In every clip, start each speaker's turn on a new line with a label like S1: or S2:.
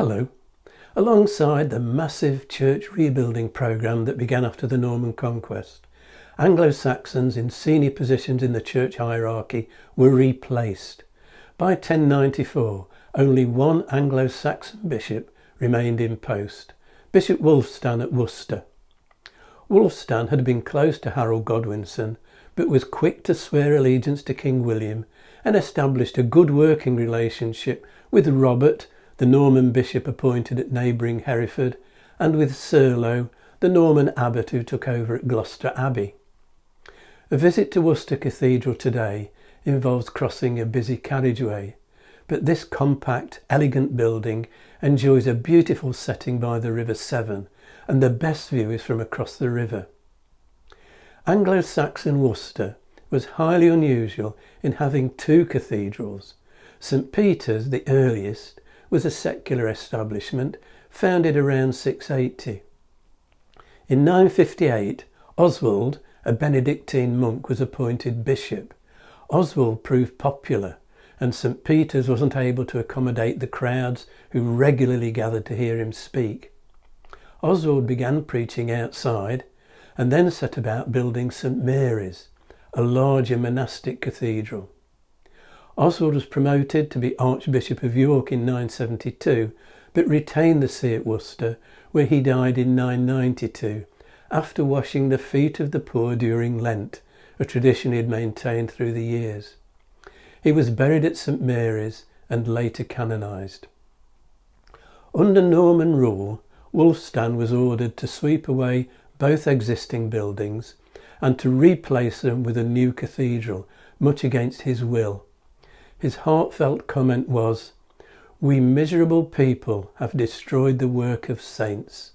S1: Hello. Alongside the massive church rebuilding programme that began after the Norman conquest, Anglo-Saxons in senior positions in the church hierarchy were replaced. By 1094, only one Anglo-Saxon bishop remained in post, Bishop Wulfstan at Worcester. Wulfstan had been close to Harold Godwinson, but was quick to swear allegiance to King William and established a good working relationship with Robert, the Norman bishop appointed at neighbouring Hereford, and with Serlo, the Norman abbot who took over at Gloucester Abbey. A visit to Worcester Cathedral today involves crossing a busy carriageway, but this compact, elegant building enjoys a beautiful setting by the River Severn, and the best view is from across the river. Anglo-Saxon Worcester was highly unusual in having two cathedrals. St Peter's, the earliest, was a secular establishment founded around 680. In 958, Oswald, a Benedictine monk, was appointed bishop. Oswald proved popular, and St Peter's wasn't able to accommodate the crowds who regularly gathered to hear him speak. Oswald began preaching outside and then set about building St Mary's, a larger monastic cathedral. Oswald was promoted to be Archbishop of York in 972, but retained the see at Worcester, where he died in 992, after washing the feet of the poor during Lent, a tradition he had maintained through the years. He was buried at St Mary's and later canonised. Under Norman rule, Wulfstan was ordered to sweep away both existing buildings and to replace them with a new cathedral, much against his will. His heartfelt comment was, "We miserable people have destroyed the work of saints.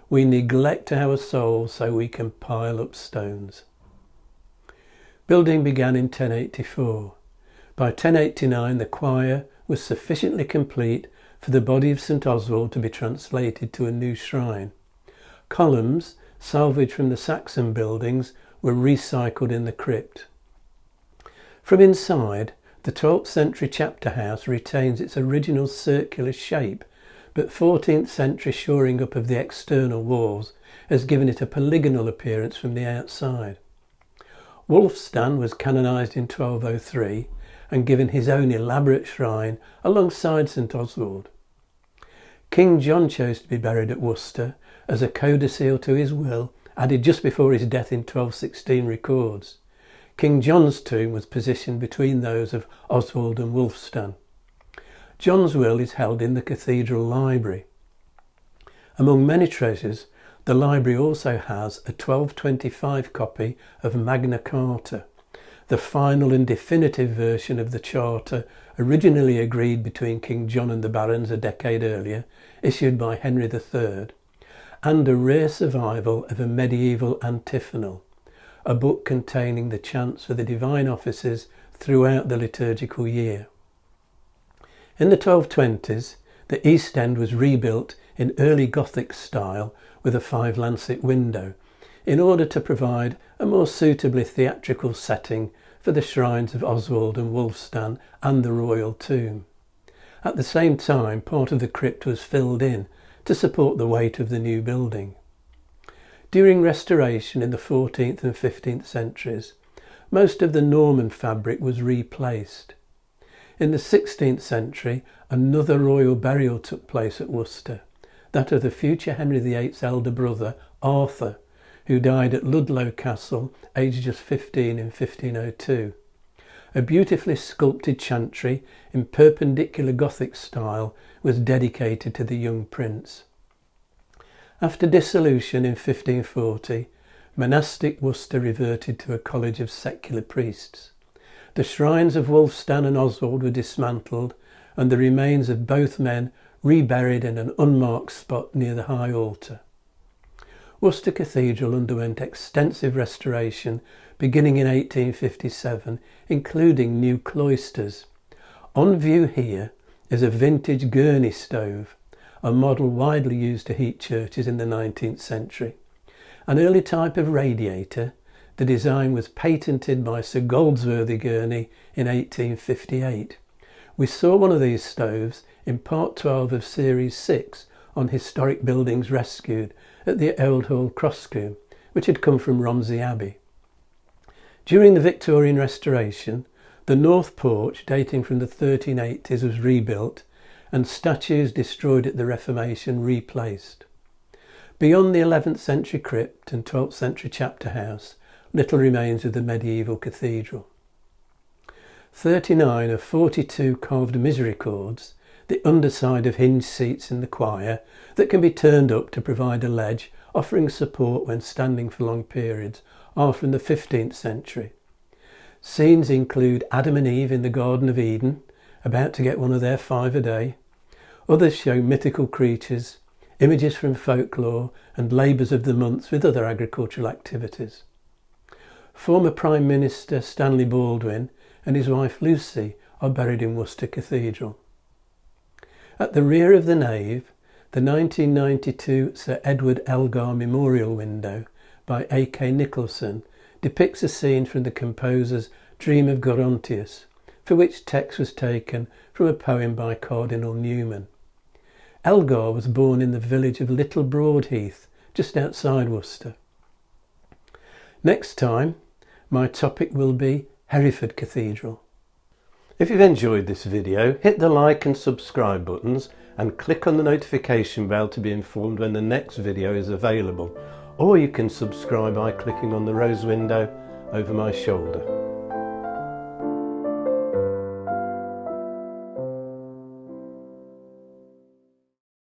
S1: We neglect our souls so we can pile up stones." Building began in 1084. By 1089 the choir was sufficiently complete for the body of St Oswald to be translated to a new shrine. Columns, salvaged from the Saxon buildings, were recycled in the crypt. From inside, the 12th century chapter house retains its original circular shape, but 14th century shoring up of the external walls has given it a polygonal appearance from the outside. Wulfstan was canonised in 1203 and given his own elaborate shrine alongside St Oswald. King John chose to be buried at Worcester, as a codicil to his will, added just before his death in 1216, records. King John's tomb was positioned between those of Oswald and Wulfstan. John's will is held in the cathedral library. Among many treasures, the library also has a 1225 copy of Magna Carta, the final and definitive version of the charter originally agreed between King John and the barons a decade earlier, issued by Henry III, and a rare survival of a medieval antiphonal, a book containing the chants for the divine offices throughout the liturgical year. In the 1220s, the East End was rebuilt in early Gothic style with a 5-lancet window, in order to provide a more suitably theatrical setting for the shrines of Oswald and Wulfstan and the royal tomb. At the same time, part of the crypt was filled in to support the weight of the new building. During restoration in the 14th and 15th centuries, most of the Norman fabric was replaced. In the 16th century, another royal burial took place at Worcester, that of the future Henry VIII's elder brother, Arthur, who died at Ludlow Castle, aged just 15 in 1502. A beautifully sculpted chantry in perpendicular Gothic style was dedicated to the young prince. After dissolution in 1540, monastic Worcester reverted to a college of secular priests. The shrines of Wulfstan and Oswald were dismantled, and the remains of both men reburied in an unmarked spot near the high altar. Worcester Cathedral underwent extensive restoration beginning in 1857, including new cloisters. On view here is a vintage gurney stove, a model widely used to heat churches in the 19th century. An early type of radiator, the design was patented by Sir Goldsworthy Gurney in 1858. We saw one of these stoves in part 12 of series 6 on historic buildings rescued at the Old Hall Crosscombe, which had come from Romsey Abbey. During the Victorian restoration, the north porch, dating from the 1380s, was rebuilt and statues destroyed at the Reformation replaced. Beyond the 11th century crypt and 12th century chapter house, little remains of the medieval cathedral. 39 of 42 carved misericords, the underside of hinged seats in the choir that can be turned up to provide a ledge offering support when standing for long periods, are from the 15th century. Scenes include Adam and Eve in the Garden of Eden, about to get one of their 5 a day. Others show mythical creatures, images from folklore and labours of the months with other agricultural activities. Former Prime Minister Stanley Baldwin and his wife Lucy are buried in Worcester Cathedral. At the rear of the nave, the 1992 Sir Edward Elgar Memorial window by A.K. Nicholson depicts a scene from the composer's Dream of Gerontius, for which text was taken from a poem by Cardinal Newman. Elgar was born in the village of Little Broadheath, just outside Worcester. Next time, my topic will be Hereford Cathedral. If you've enjoyed this video, hit the like and subscribe buttons and click on the notification bell to be informed when the next video is available, or you can subscribe by clicking on the rose window over my shoulder.